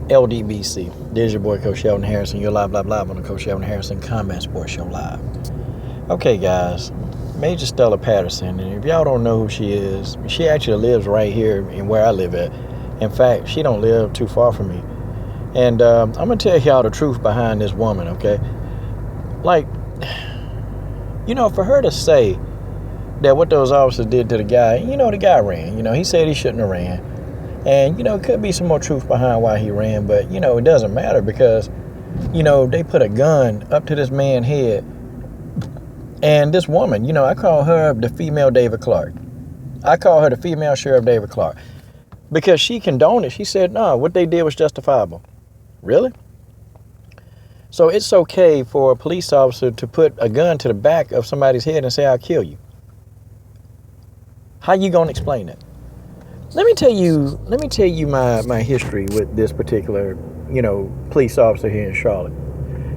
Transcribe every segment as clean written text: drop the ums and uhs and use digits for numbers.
LDBC. There's your boy, Coach Sheldon Harrison. You're live on the Coach Sheldon Harrison Combat Sports Show Live. Okay, guys. Major Stella Patterson. And if y'all don't know who she is, she actually lives right here in where I live at. In fact, she don't live too far from me. And I'm going to tell y'all the truth behind this woman, okay? Like, for her to say that what those officers did to the guy, the guy ran. He said he shouldn't have ran. And, it could be some more truth behind why he ran, but, it doesn't matter because, they put a gun up to this man's head. And this woman, I call her the female David Clarke. I call her the female Sheriff David Clarke because she condoned it. She said, no, what they did was justifiable. Really? So it's okay for a police officer to put a gun to the back of somebody's head and say, I'll kill you. How you going to explain that? Let me tell you my history with this particular, police officer here in Charlotte.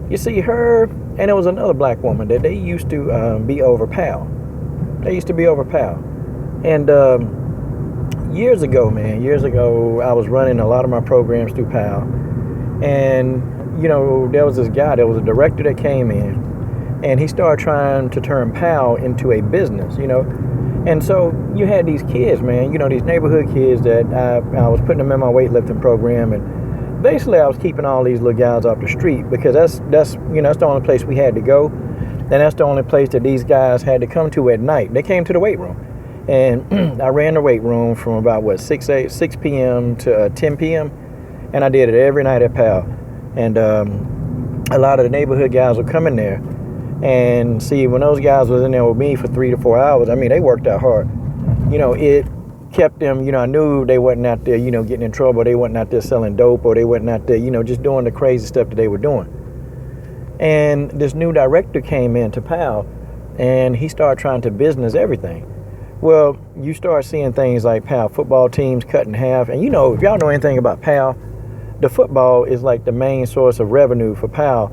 You see, her and there was another black woman that they used to be over PAL. They used to be over PAL. And years ago, I was running a lot of my programs through PAL. And, there was this guy, there was a director that came in and he started trying to turn PAL into a business, And so you had these kids, man, these neighborhood kids that I was putting them in my weightlifting program. And basically I was keeping all these little guys off the street because that's the only place we had to go. And that's the only place that these guys had to come to at night. They came to the weight room. And I ran the weight room from about, 6 p.m. to 10 p.m. And I did it every night at PAL. And a lot of the neighborhood guys would come in there. And see, when those guys was in there with me for 3 to 4 hours, they worked out hard. It kept them, I knew they wasn't out there, getting in trouble. They wasn't out there selling dope or they wasn't out there, just doing the crazy stuff that they were doing. And this new director came into PAL and he started trying to business everything. Well, you start seeing things like PAL football teams cut in half. And if y'all know anything about PAL, the football is like the main source of revenue for PAL.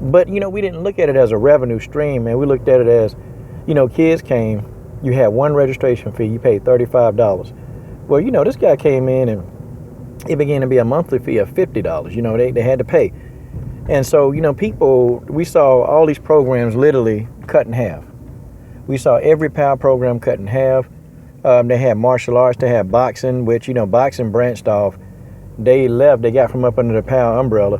But, we didn't look at it as a revenue stream, man. We looked at it as, kids came, you had one registration fee, you paid $35. Well, this guy came in and it began to be a monthly fee of $50. They had to pay. And so, we saw all these programs literally cut in half. We saw every PAL program cut in half. They had martial arts, they had boxing, which, boxing branched off. They left, they got from up under the PAL umbrella.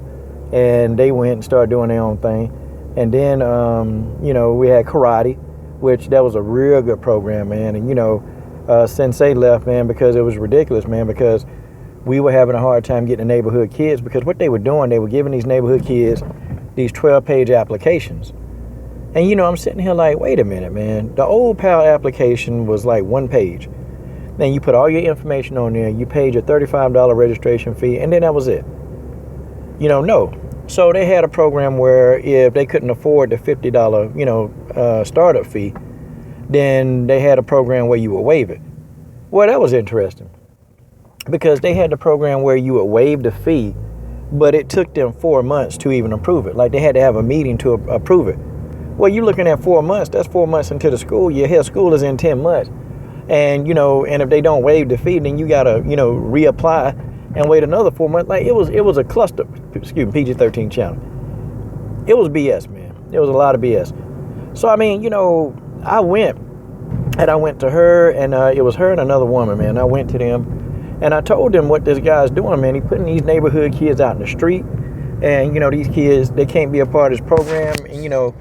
And they went and started doing their own thing. And then, we had karate, which that was a real good program, man. And, Sensei left, man, because it was ridiculous, man, because we were having a hard time getting the neighborhood kids because what they were doing, they were giving these neighborhood kids these 12-page applications. And, I'm sitting here like, wait a minute, man. The old PAL application was like 1 page. Then you put all your information on there, you paid your $35 registration fee, and then that was it. No. So they had a program where if they couldn't afford the $50, startup fee, then they had a program where you would waive it. Well, that was interesting because they had the program where you would waive the fee, but it took them 4 months to even approve it. Like they had to have a meeting to approve it. Well, you're looking at 4 months. That's 4 months into the school year. Hell, school is in 10 months. And, and if they don't waive the fee, then you got to, reapply and wait another 4 months. Like it was a cluster, PG-13 channel. It was BS, man. It was a lot of BS. So, I went to her and it was her and another woman, man. I went to them and I told them what this guy's doing, man. He's putting these neighborhood kids out in the street and, these kids, they can't be a part of this program. And,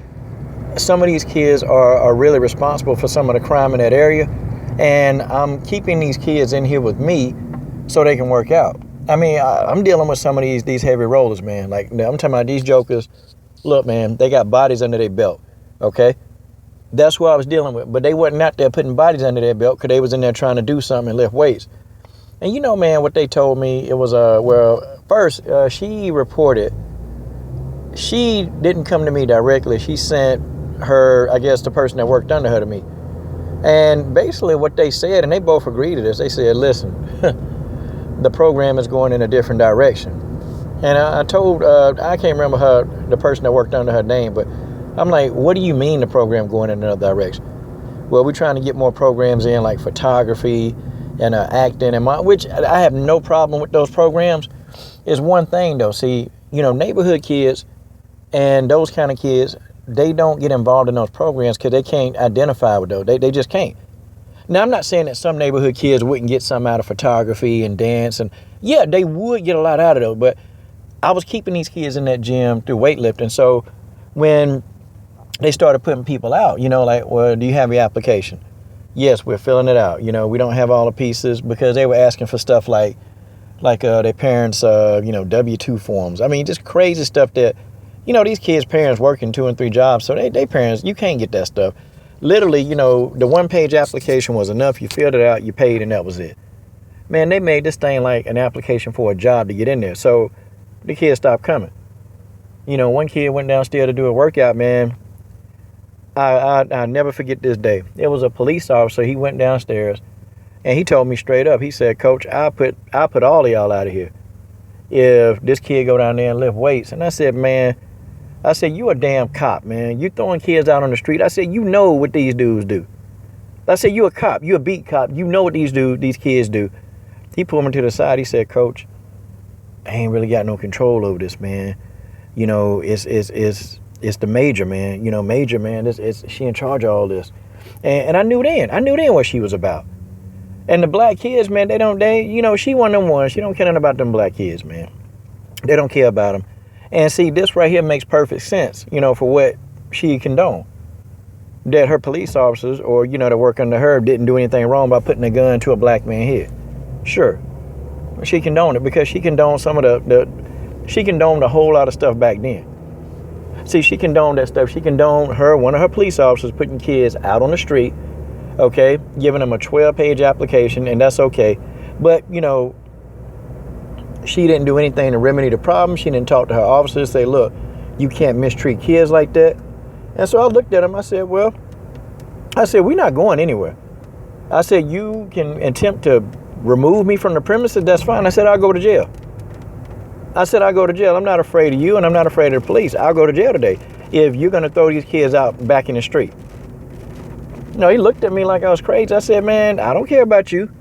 some of these kids are really responsible for some of the crime in that area. And I'm keeping these kids in here with me so they can work out. I'm dealing with some of these heavy rollers, man. Like, I'm talking about these jokers. Look, man, they got bodies under their belt, okay? That's who I was dealing with. But they wasn't out there putting bodies under their belt because they was in there trying to do something and lift weights. And man, what they told me, it was, first, she reported. She didn't come to me directly. She sent her, I guess, the person that worked under her to me. And basically what they said, and they both agreed to this, they said, listen, the program is going in a different direction. And I told, I can't remember the person that worked under her name, but I'm like, what do you mean the program going in another direction? Well, we're trying to get more programs in like photography and acting, which I have no problem with those programs. It's one thing though. See, neighborhood kids and those kind of kids, they don't get involved in those programs because they can't identify with those. They just can't. Now, I'm not saying that some neighborhood kids wouldn't get some out of photography and dance, and yeah, they would get a lot out of those, but I was keeping these kids in that gym through weightlifting. So when they started putting people out, like, well, do you have your application? Yes, we're filling it out. We don't have all the pieces, because they were asking for stuff like their parents, W-2 forms. I mean, just crazy stuff that, these kids' parents working 2 and 3 jobs. So they parents, you can't get that stuff. Literally, the 1-page application was enough. You filled it out, you paid, and that was it. Man, they made this thing like an application for a job to get in there. So the kids stopped coming. One kid went downstairs to do a workout, man. I'll never forget this day. It was a police officer. He went downstairs and he told me straight up. He said, Coach, I'll put all of y'all out of here if this kid go down there and lift weights. And I said, man, you a damn cop, man. You throwing kids out on the street. I said, you know what these dudes do. I said, you a cop. You a beat cop. You know what these kids do. He pulled me to the side. He said, Coach, I ain't really got no control over this, man. It's the major, man. Major, man. She in charge of all this. And I knew then what she was about. And the black kids, man, she one of them ones. She don't care nothing about them black kids, man. They don't care about them. And see, this right here makes perfect sense, for what she condoned. That her police officers or, that work under her didn't do anything wrong by putting a gun to a black man's head. Sure. She condoned it because she condoned she condoned a whole lot of stuff back then. See, she condoned that stuff. She condoned one of her police officers putting kids out on the street, okay, giving them a 12-page application, and that's okay. But, she didn't do anything to remedy the problem. She didn't talk to her officers, say, look, you can't mistreat kids like that. And so I looked at him. I said, we're not going anywhere. I said, you can attempt to remove me from the premises. That's fine. I said, I'll go to jail. I'm not afraid of you, and I'm not afraid of the police. I'll go to jail today if you're going to throw these kids out back in the street. He looked at me like I was crazy. I said, man, I don't care about you.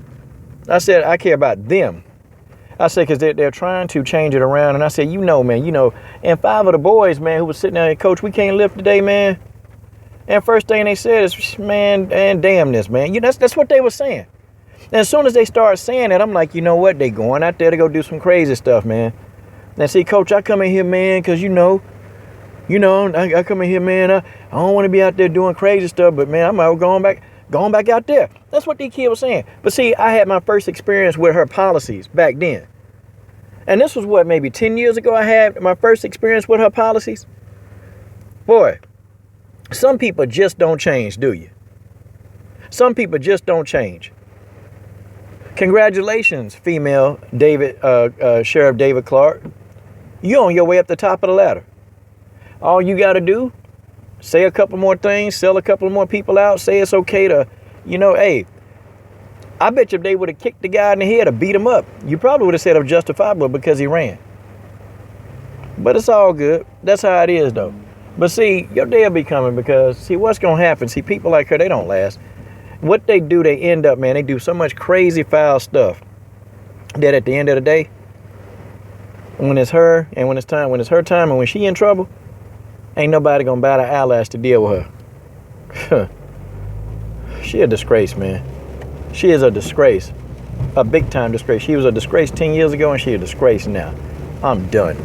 I said, I care about them. I said, because they're trying to change it around. And I said, man, and 5 of the boys, man, who was sitting there, Coach, we can't lift today, man. And first thing they said is, man, and damn this, man. That's what they were saying. And as soon as they started saying it, I'm like, you know what? They going out there to go do some crazy stuff, man. And see, Coach, I come in here, man, because I come in here, man. I don't want to be out there doing crazy stuff, but man, I'm going back out there. That's what these kids were saying. But see, I had my first experience with her policies back then. And this was maybe 10 years ago I had my first experience with her policies? Boy, some people just don't change, do you? Some people just don't change. Congratulations, female Sheriff David Clarke. You're on your way up the top of the ladder. All you got to do, say a couple more things, sell a couple more people out, say it's okay to, hey, I bet you if they would have kicked the guy in the head or beat him up, you probably would have said it was justifiable because he ran. But it's all good. That's how it is, though. But see, your day will be coming because, see, what's going to happen? See, people like her, they don't last. What they do, they end up, man, they do so much crazy foul stuff that at the end of the day, when it's her and when it's her time and when she in trouble, ain't nobody going to bat an eyelash to deal with her. She a disgrace, man. She is a disgrace. A big time disgrace. She was a disgrace 10 years ago and she a disgrace now. I'm done.